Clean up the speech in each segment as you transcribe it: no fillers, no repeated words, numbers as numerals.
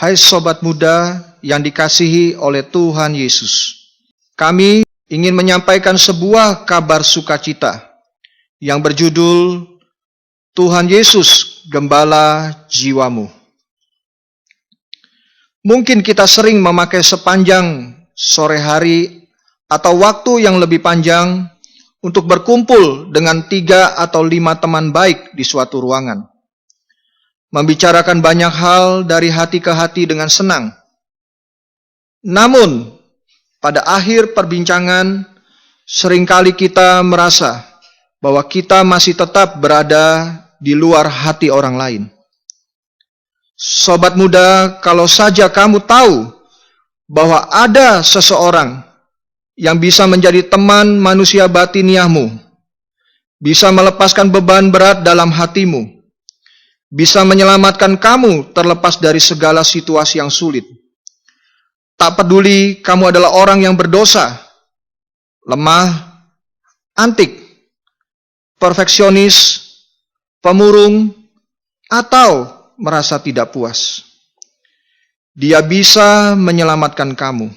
Hai sobat muda yang dikasihi oleh Tuhan Yesus, kami ingin menyampaikan sebuah kabar sukacita yang berjudul Tuhan Yesus Gembala Jiwamu. Mungkin kita sering memakai sepanjang sore hari atau waktu yang lebih panjang untuk berkumpul dengan 3 atau 5 teman baik di suatu ruangan. Membicarakan banyak hal dari hati ke hati dengan senang. Namun, pada akhir perbincangan, seringkali kita merasa bahwa kita masih tetap berada di luar hati orang lain. Sobat muda, kalau saja kamu tahu bahwa ada seseorang yang bisa menjadi teman manusia batiniahmu, bisa melepaskan beban berat dalam hatimu, bisa menyelamatkan kamu terlepas dari segala situasi yang sulit. Tak peduli kamu adalah orang yang berdosa, lemah, antik, perfeksionis, pemurung, atau merasa tidak puas. Dia bisa menyelamatkan kamu.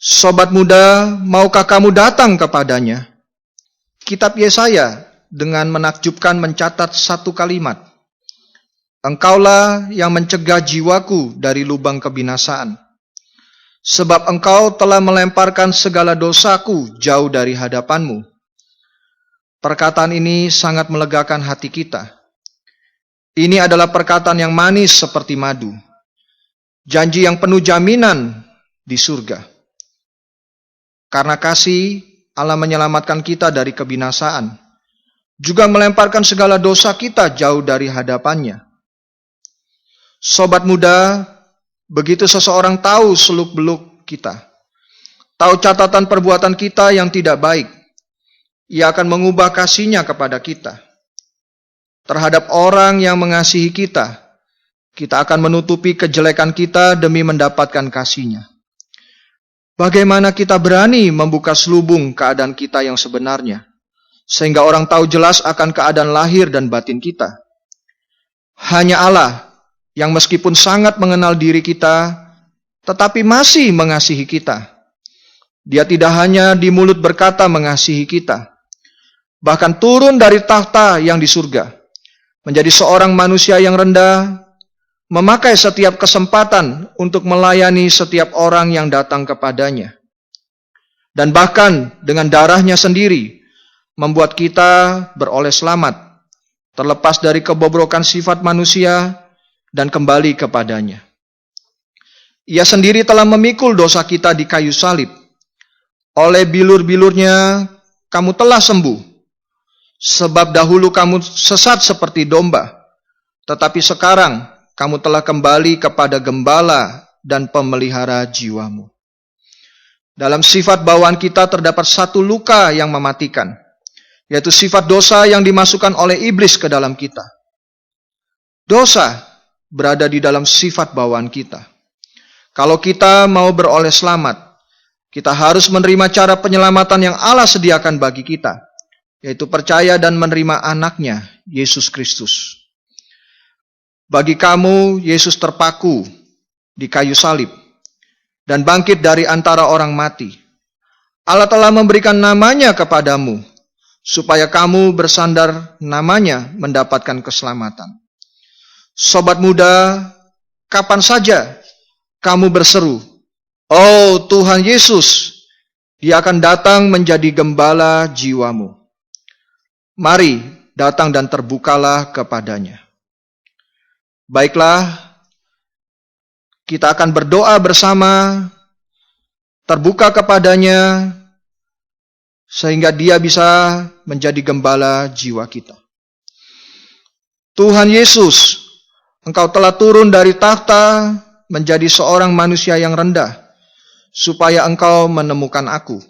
Sobat muda, maukah kamu datang kepadanya? Kitab Yesaya dengan menakjubkan mencatat satu kalimat. Engkaulah yang mencegah jiwaku dari lubang kebinasaan. Sebab engkau telah melemparkan segala dosaku jauh dari hadapanmu. Perkataan ini sangat melegakan hati kita. Ini adalah perkataan yang manis seperti madu. Janji yang penuh jaminan di surga. Karena kasih, Allah menyelamatkan kita dari kebinasaan. Juga melemparkan segala dosa kita jauh dari hadapannya. Sobat muda, begitu seseorang tahu seluk-beluk kita, tahu catatan perbuatan kita yang tidak baik, ia akan mengubah kasihnya kepada kita. Terhadap orang yang mengasihi kita, kita akan menutupi kejelekan kita demi mendapatkan kasihnya. Bagaimana kita berani membuka selubung keadaan kita yang sebenarnya, sehingga orang tahu jelas akan keadaan lahir dan batin kita. Hanya Allah yang meskipun sangat mengenal diri kita, tetapi masih mengasihi kita. Dia tidak hanya di mulut berkata mengasihi kita, bahkan turun dari tahta yang di surga, menjadi seorang manusia yang rendah, memakai setiap kesempatan untuk melayani setiap orang yang datang kepadanya. Dan bahkan dengan darahnya sendiri, membuat kita beroleh selamat, terlepas dari kebobrokan sifat manusia, dan kembali kepadanya. Ia sendiri telah memikul dosa kita di kayu salib. Oleh bilur-bilurnya, kamu telah sembuh. Sebab dahulu kamu sesat seperti domba, tetapi sekarang kamu telah kembali kepada gembala dan pemelihara jiwamu. Dalam sifat bawaan kita terdapat satu luka yang mematikan, yaitu sifat dosa yang dimasukkan oleh iblis ke dalam kita. Dosa berada di dalam sifat bawaan kita. Kalau kita mau beroleh selamat, kita harus menerima cara penyelamatan yang Allah sediakan bagi kita, yaitu percaya dan menerima anaknya, Yesus Kristus. Bagi kamu, Yesus terpaku di kayu salib dan bangkit dari antara orang mati. Allah telah memberikan namanya kepadamu, supaya kamu bersandar namanya mendapatkan keselamatan. Sobat muda, kapan saja kamu berseru, "Oh Tuhan Yesus," Dia akan datang menjadi gembala jiwamu. Mari datang dan terbukalah kepadanya. Baiklah, kita akan berdoa bersama, terbuka kepadanya, sehingga Dia bisa menjadi gembala jiwa kita. Tuhan Yesus, Engkau telah turun dari tahta menjadi seorang manusia yang rendah, supaya Engkau menemukan aku.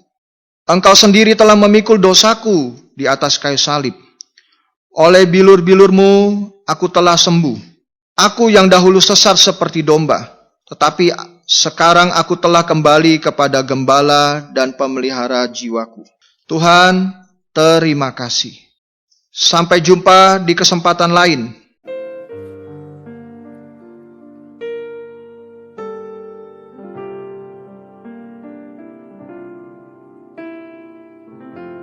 Engkau sendiri telah memikul dosaku di atas kayu salib. Oleh bilur-bilurmu, aku telah sembuh. Aku yang dahulu sesat seperti domba, tetapi sekarang aku telah kembali kepada gembala dan pemelihara jiwaku. Tuhan, terima kasih. Sampai jumpa di kesempatan lain.